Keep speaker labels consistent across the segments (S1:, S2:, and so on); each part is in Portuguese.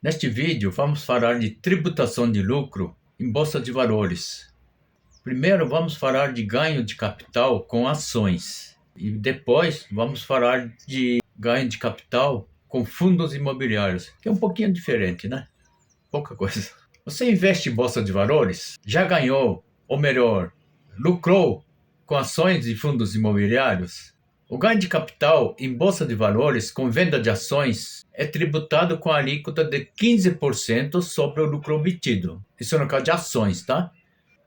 S1: Neste vídeo, vamos falar de tributação de lucro em bolsa de valores. Primeiro, vamos falar de ganho de capital com ações. E depois, vamos falar de ganho de capital com fundos imobiliários, que é um pouquinho diferente, né? Pouca coisa. Você investe em bolsa de valores? Já ganhou, ou melhor, lucrou com ações e fundos imobiliários? O ganho de capital em bolsa de valores com venda de ações é tributado com a alíquota de 15% sobre o lucro obtido. Isso no caso de ações, tá?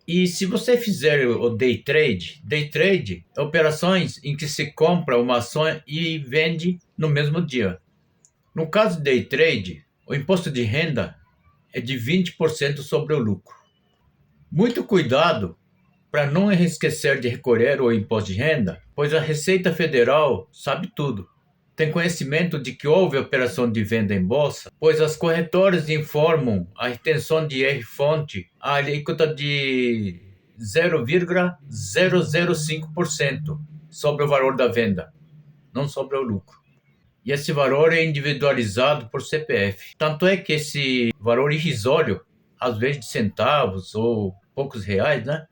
S1: E se você fizer o day trade é operações em que se compra uma ação e vende no mesmo dia. No caso de day trade, o imposto de renda é de 20% sobre o lucro. Muito cuidado para não esquecer de recolher o imposto de renda, pois a Receita Federal sabe tudo. Tem conhecimento de que houve operação de venda em bolsa, pois as corretoras informam a retenção de R-fonte a alíquota de 0,005% sobre o valor da venda, não sobre o lucro. E esse valor é individualizado por CPF. Tanto é que esse valor irrisório, às vezes de centavos ou poucos reais, né,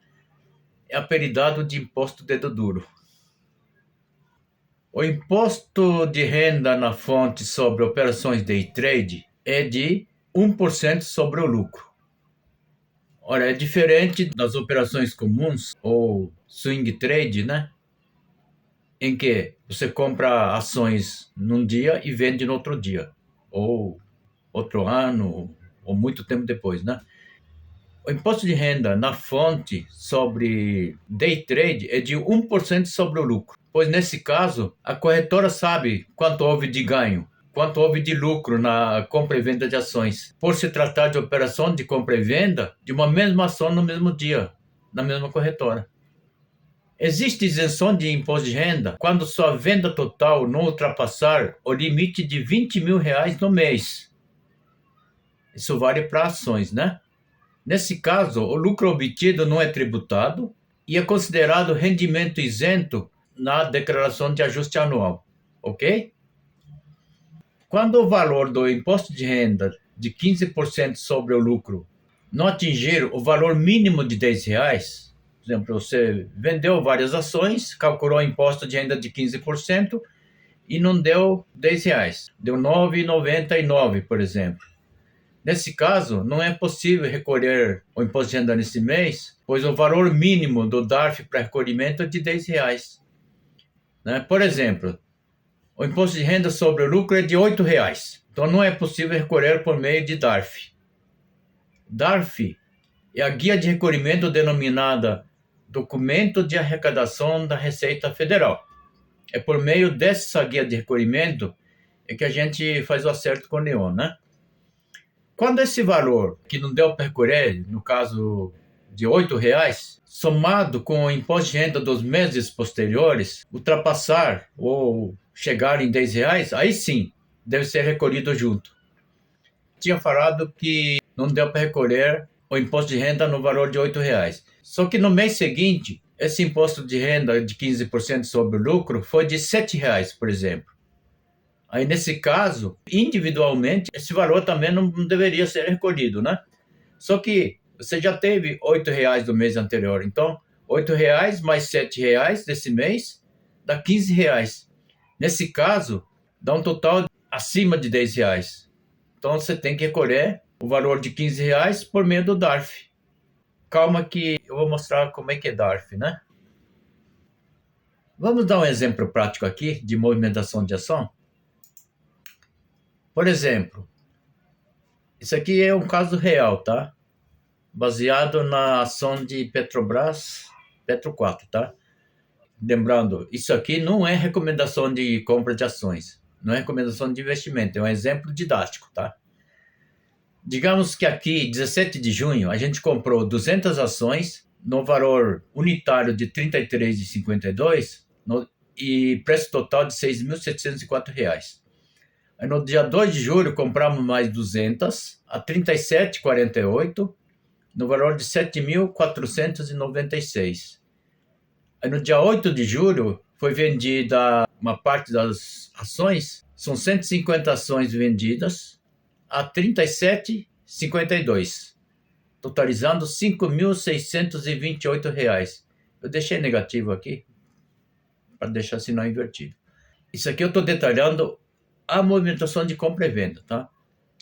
S1: é apelidado de imposto dedo duro. O imposto de renda na fonte sobre operações day trade é de 1% sobre o lucro. Ora, é diferente das operações comuns ou swing trade, né? Em que você compra ações num dia e vende no outro dia, ou outro ano, ou muito tempo depois, né? O imposto de renda na fonte sobre day trade é de 1% sobre o lucro, pois nesse caso a corretora sabe quanto houve de ganho, quanto houve de lucro na compra e venda de ações, por se tratar de operação de compra e venda de uma mesma ação no mesmo dia, na mesma corretora. Existe isenção de imposto de renda quando sua venda total não ultrapassar o limite de R$ 20.000 no mês. Isso vale para ações, né? Nesse caso, o lucro obtido não é tributado e é considerado rendimento isento na declaração de ajuste anual, ok? Quando o valor do imposto de renda de 15% sobre o lucro não atingir o valor mínimo de R$ 10, por exemplo, você vendeu várias ações, calculou o imposto de renda de 15% e não deu R$ 10, deu R$ 9,99, por exemplo. Nesse caso, não é possível recolher o imposto de renda nesse mês, pois o valor mínimo do DARF para recolhimento é de R$ 10. Né? Por exemplo, o imposto de renda sobre o lucro é de R$ 8, então não é possível recolher por meio de DARF. DARF é a guia de recolhimento denominada Documento de Arrecadação da Receita Federal. É por meio dessa guia de recolhimento é que a gente faz o acerto com o Leon, né? Quando esse valor que não deu para recolher, no caso de R$ 8, somado com o imposto de renda dos meses posteriores, ultrapassar ou chegar em R$ 10, aí sim deve ser recolhido junto. Tinha falado que não deu para recolher o imposto de renda no valor de R$ 8. Só que no mês seguinte, esse imposto de renda de 15% sobre o lucro foi de R$ 7, por exemplo. Aí, nesse caso, individualmente, esse valor também não deveria ser recolhido, né? Só que você já teve R$ 8 do mês anterior. Então, R$ 8 mais R$ 7 desse mês dá R$ 15. Nesse caso, dá um total acima de R$ 10. Então, você tem que recolher o valor de R$ 15 por meio do DARF. Calma que eu vou mostrar como é que é DARF, né? Vamos dar um exemplo prático aqui de movimentação de ação? Por exemplo, isso aqui é um caso real, tá? Baseado na ação de Petrobras, Petro 4, tá? Lembrando, isso aqui não é recomendação de compra de ações, não é recomendação de investimento, é um exemplo didático, tá? Digamos que aqui, 17 de junho, a gente comprou 200 ações no valor unitário de R$ 33,52 e preço total de R$ 6.704. Aí no dia 2 de julho, compramos mais 200 a R$ 37,48 no valor de R$ 7.496. Aí no dia 8 de julho, foi vendida uma parte das ações, são 150 ações vendidas a R$ 37,52, totalizando R$ 5.628. Eu deixei negativo aqui, para deixar sinal invertido. Isso aqui eu estou detalhando a movimentação de compra e venda, tá?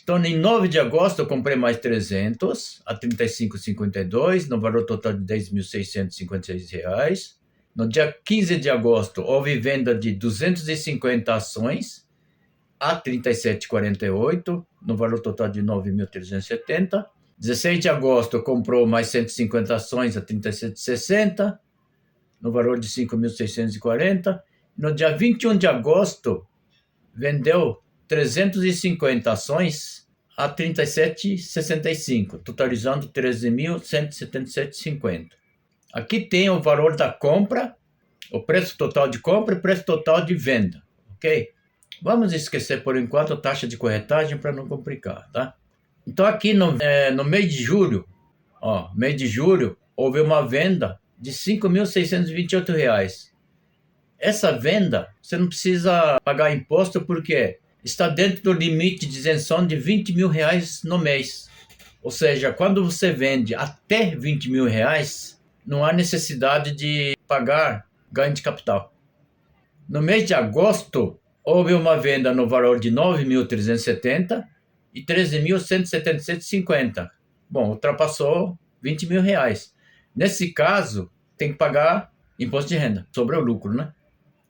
S1: Então, em 9 de agosto, eu comprei mais 300 a R$ 35,52, no valor total de R$ 10.656. No dia 15 de agosto, houve venda de 250 ações a R$ 37,48, no valor total de R$ 9.370. 16 de agosto, comprou mais 150 ações a R$ 37,60, no valor de R$ 5.640. No dia 21 de agosto, vendeu 350 ações a R$ 37,65, totalizando R$ 13.177,50. Aqui tem o valor da compra, o preço total de compra e o preço total de venda, ok? Vamos esquecer por enquanto a taxa de corretagem para não complicar, tá? Então aqui no mês de julho, houve uma venda de R$ 5.628. Essa venda, você não precisa pagar imposto porque está dentro do limite de isenção de R$ 20 mil no mês. Ou seja, quando você vende até R$ 20 mil, não há necessidade de pagar ganho de capital. No mês de agosto, houve uma venda no valor de R$ 9.370 e R$ 13.177,50. Bom, ultrapassou R$ 20 mil. Nesse caso, tem que pagar imposto de renda sobre o lucro, né?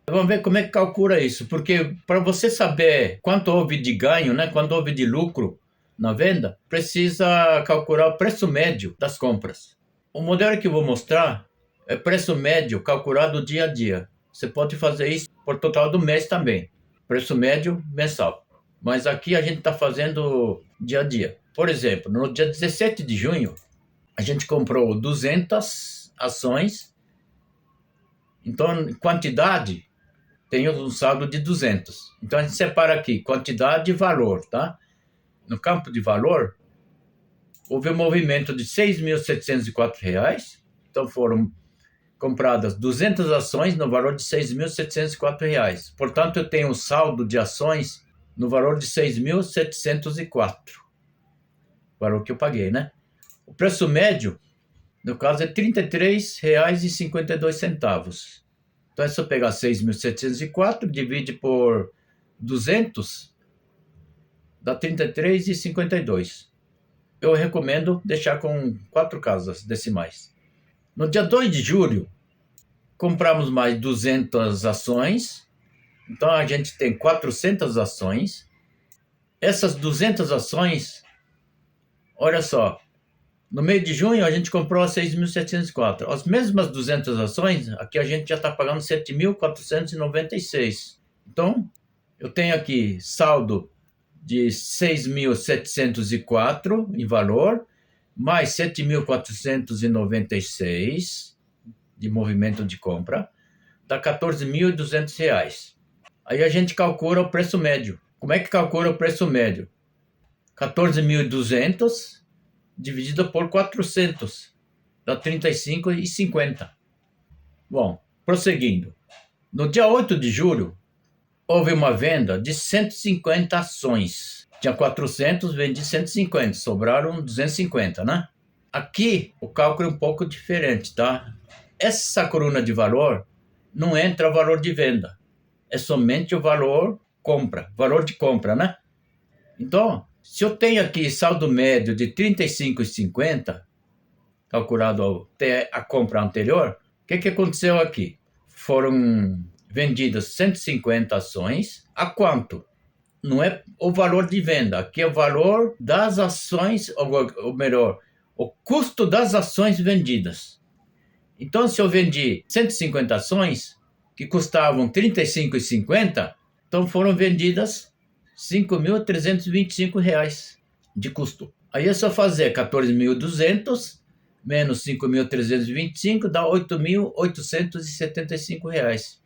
S1: Vamos ver como é que calcula isso, porque para você saber quanto houve de ganho, né, quanto houve de lucro na venda, precisa calcular o preço médio das compras. O modelo que eu vou mostrar é preço médio calculado dia a dia. Você pode fazer isso por total do mês também, preço médio mensal. Mas aqui a gente está fazendo dia a dia. Por exemplo, no dia 17 de junho, a gente comprou 200 ações. Então, quantidade, tem um saldo de 200. Então, a gente separa aqui quantidade e valor, tá? No campo de valor, houve um movimento de R$ 6.704. Então, foram compradas 200 ações no valor de R$ 6.704. Portanto, eu tenho um saldo de ações no valor de R$ 6.704. Valor que eu paguei, né? O preço médio, no caso, é R$ 33,52. Então, é só pegar 6.704, divide por 200, dá 33,52. Eu recomendo deixar com 4 casas decimais. No dia 2 de julho, compramos mais 200 ações. Então, a gente tem 400 ações. Essas 200 ações, olha só, no mês de junho a gente comprou a 6.704. As mesmas 200 ações, aqui a gente já está pagando 7.496. Então, eu tenho aqui saldo de 6.704 em valor, mais 7.496 de movimento de compra, dá R$ 14.200. Aí a gente calcula o preço médio. Como é que calcula o preço médio? 14.200 dividido por 400, dá R$ 35,50. Bom, prosseguindo. No dia 8 de julho, houve uma venda de 150 ações. Tinha 400, vendi 150, sobraram 250, né? Aqui o cálculo é um pouco diferente, tá? Essa coluna de valor não entra o valor de venda. É somente o valor de compra, né? Então, se eu tenho aqui saldo médio de R$ 35,50, calculado até a compra anterior, o que aconteceu aqui? Foram vendidas 150 ações. A quanto? Não é o valor de venda, aqui é o valor das ações, ou melhor, o custo das ações vendidas. Então, se eu vendi 150 ações, que custavam R$ 35,50, então foram vendidas R$ 5.325 de custo. Aí é só fazer 14.200 menos 5.325 dá R$ 8.875.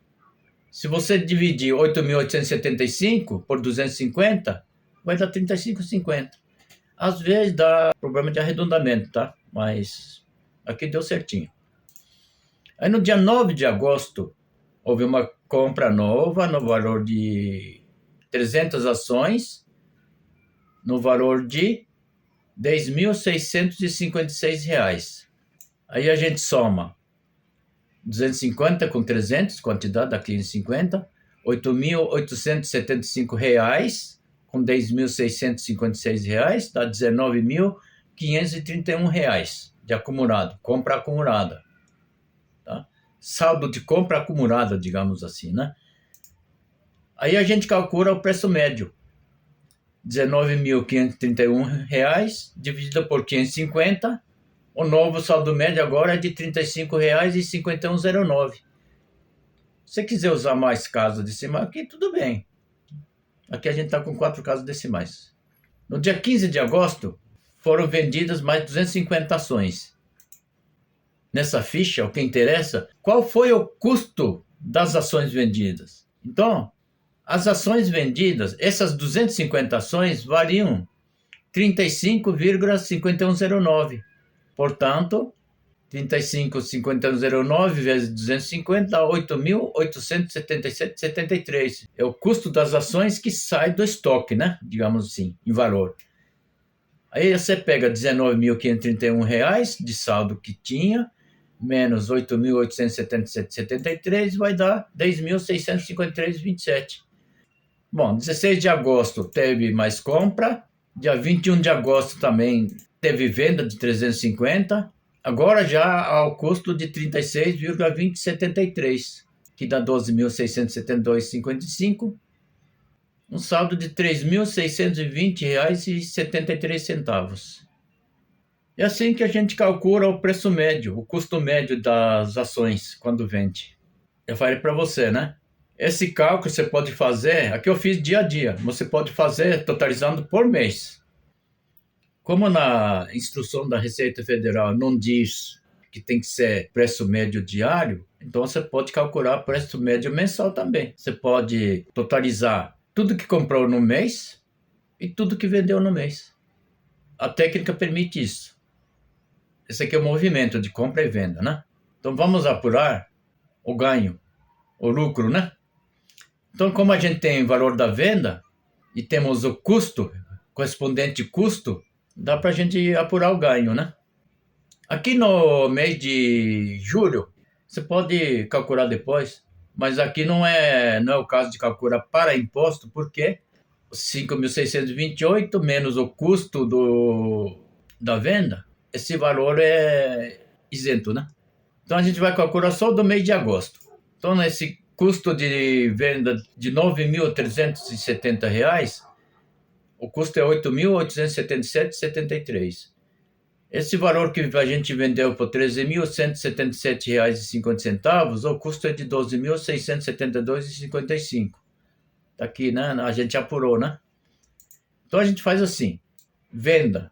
S1: Se você dividir 8.875 por 250, vai dar 35,50. Às vezes dá problema de arredondamento, tá? Mas aqui deu certinho. Aí no dia 9 de agosto, houve uma compra nova no valor de 300 ações no valor de R$ 10.656. Aí a gente soma 250 com 300, quantidade da 550, R$ 8.875 com R$ 10.656, dá R$ 19.531 de acumulado, compra acumulada. Tá? Saldo de compra acumulada, digamos assim, né? Aí a gente calcula o preço médio. R$ 19.531 dividido por 550. O novo saldo médio agora é de R$ 35,5109. Se você quiser usar mais casas decimais aqui, tudo bem. Aqui a gente está com 4 casas decimais. No dia 15 de agosto, foram vendidas mais 250 ações. Nessa ficha, o que interessa, qual foi o custo das ações vendidas? Então, as ações vendidas, essas 250 ações, variam 35,5109. Portanto, 35,5109 vezes 250 dá 8.877,73. É o custo das ações que sai do estoque, né? Digamos assim, em valor. Aí você pega R$ 19.531 de saldo que tinha, menos 8.877,73, vai dar R$ 10.653,27. Bom, 16 de agosto teve mais compra, dia 21 de agosto também teve venda de 350, agora já ao custo de 36,2073, que dá R$ 12.672,55, um saldo de R$ 3.620,73. É assim que a gente calcula o preço médio, o custo médio das ações quando vende. Eu falei para você, né? Esse cálculo você pode fazer, aqui eu fiz dia a dia, você pode fazer totalizando por mês. Como na instrução da Receita Federal não diz que tem que ser preço médio diário, então você pode calcular preço médio mensal também. Você pode totalizar tudo que comprou no mês e tudo que vendeu no mês. A técnica permite isso. Esse aqui é o movimento de compra e venda, né? Então vamos apurar o ganho, o lucro, né? Então, como a gente tem o valor da venda e temos o custo, correspondente custo, dá para a gente apurar o ganho, né? Aqui no mês de julho, você pode calcular depois, mas aqui não é o caso de calcular para imposto, porque 5.628 menos o custo da venda, esse valor é isento, né? Então a gente vai calcular só do mês de agosto. Então, nesse custo de venda de R$ 9.370, o custo é R$ 8.877,73. Esse valor que a gente vendeu por R$ 13.177,50, o custo é de R$ 12.672,55. Tá aqui, né? A gente apurou, né? Então a gente faz assim: venda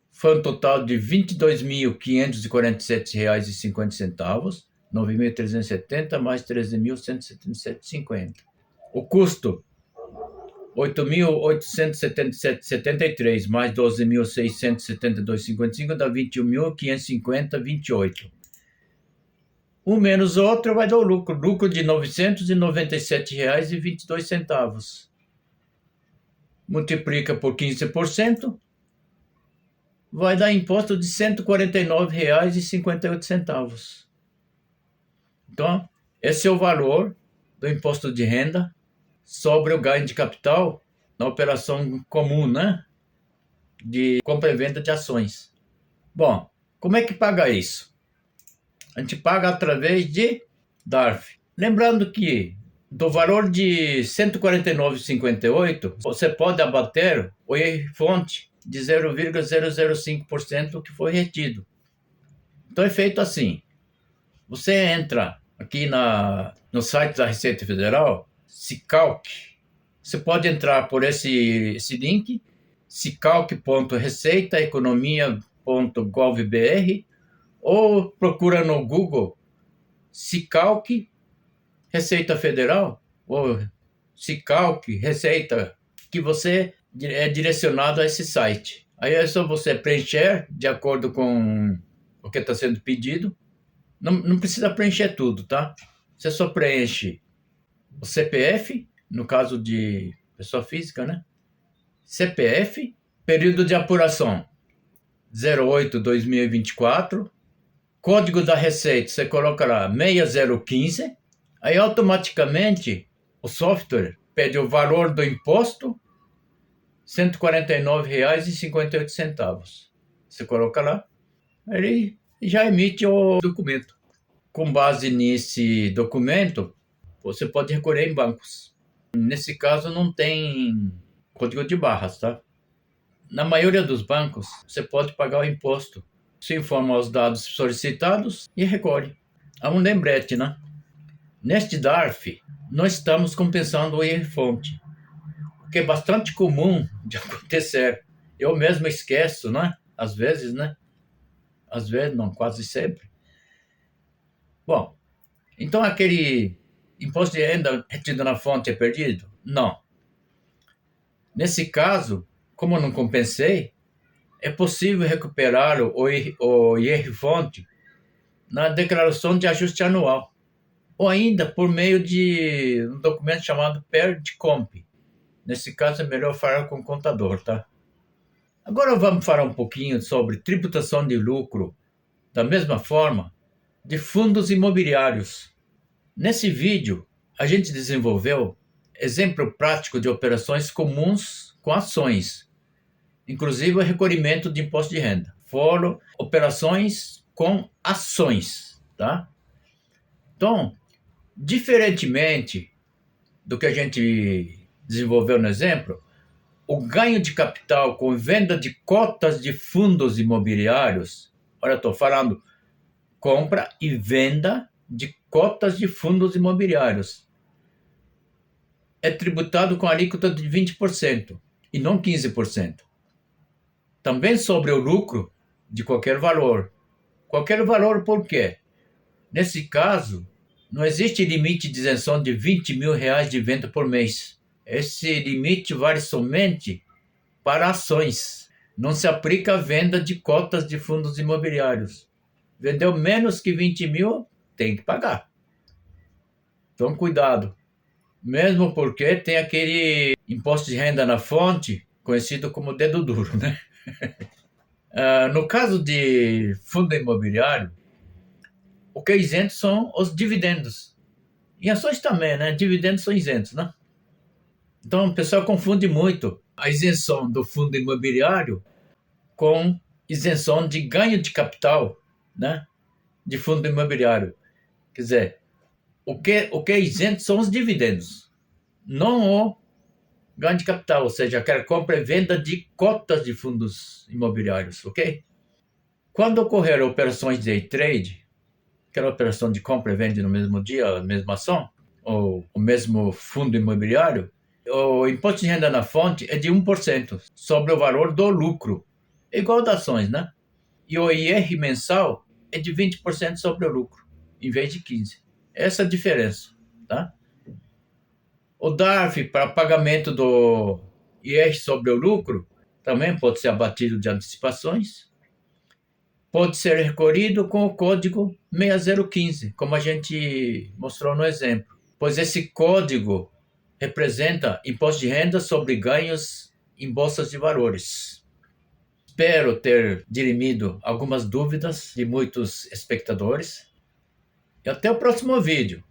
S1: foi um total de R$ 22.547,50, 9.370 mais 13.177,50. O custo, 8.877,73 mais 12.672,55 dá 21.550,28. Um menos o outro vai dar o lucro. Lucro de R$ 997,22. Multiplica por 15%, vai dar imposto de R$ 149,58. Então, esse é o valor do imposto de renda sobre o ganho de capital na operação comum, né? De compra e venda de ações. Bom, como é que paga isso? A gente paga através de DARF. Lembrando que do valor de R$ 149,58, você pode abater o IR-fonte de 0,005% que foi retido. Então é feito assim: você entra aqui no site da Receita Federal, Sicalc. Você pode entrar por esse link, sicalc.receitaeconomia.gov.br, ou procura no Google Sicalc Receita Federal, ou Sicalc Receita, que você é direcionado a esse site. Aí é só você preencher de acordo com o que está sendo pedido. Não precisa preencher tudo, tá? Você só preenche o CPF, no caso de pessoa física, né? CPF, Período de apuração 08/2024. Código da Receita, você coloca lá 6015. Aí automaticamente o software pede o valor do imposto, R$ 149,58. Você coloca lá, ele já emite o documento. Com base nesse documento, você pode recorrer em bancos. Nesse caso, não tem código de barras, tá? Na maioria dos bancos, você pode pagar o imposto. Se informa os dados solicitados e recolhe. Há um lembrete, né? Neste DARF, nós estamos compensando o IR-fonte, o que é bastante comum de acontecer. Eu mesmo esqueço, né? Às vezes, né? Às vezes, não, quase sempre. Bom, então aquele imposto de renda retido na fonte é perdido? Não. Nesse caso, como eu não compensei, é possível recuperar o IR-fonte na declaração de ajuste anual, ou ainda por meio de um documento chamado PERDCOMP. Nesse caso, é melhor falar com o contador, tá? Agora vamos falar um pouquinho sobre tributação de lucro, da mesma forma, de fundos imobiliários. Nesse vídeo, a gente desenvolveu exemplo prático de operações comuns com ações, inclusive o recolhimento de imposto de renda. Foram operações com ações, tá? Então, diferentemente do que a gente desenvolveu no exemplo, o ganho de capital com venda de cotas de fundos imobiliários, olha, estou falando compra e venda de cotas de fundos imobiliários, é tributado com alíquota de 20% e não 15%. Também sobre o lucro de qualquer valor. Qualquer valor por quê? Nesse caso, não existe limite de isenção de R$20 mil de venda por mês. Esse limite vale somente para ações. Não se aplica à venda de cotas de fundos imobiliários. Vendeu menos que 20 mil, tem que pagar. Então, cuidado. Mesmo porque tem aquele imposto de renda na fonte, conhecido como dedo duro, né? No caso de fundo imobiliário, o que é isento são os dividendos. Em ações também, né? Dividendos são isentos, né? Então, o pessoal confunde muito a isenção do fundo imobiliário com isenção de ganho de capital, né? De fundo imobiliário. Quer dizer, o que é isento são os dividendos, não o ganho de capital, ou seja, aquela compra e venda de cotas de fundos imobiliários, ok? Quando ocorrer operações de day trade, aquela operação de compra e venda no mesmo dia, a mesma ação, ou o mesmo fundo imobiliário, o imposto de renda na fonte é de 1% sobre o valor do lucro, igual das ações, né? E o IR mensal é de 20% sobre o lucro, em vez de 15%. Essa é a diferença, tá? O DARF para pagamento do IR sobre o lucro também pode ser abatido de antecipações. Pode ser recolhido com o código 6015, como a gente mostrou no exemplo, pois esse código representa imposto de renda sobre ganhos em bolsas de valores. Espero ter dirimido algumas dúvidas de muitos espectadores. E até o próximo vídeo.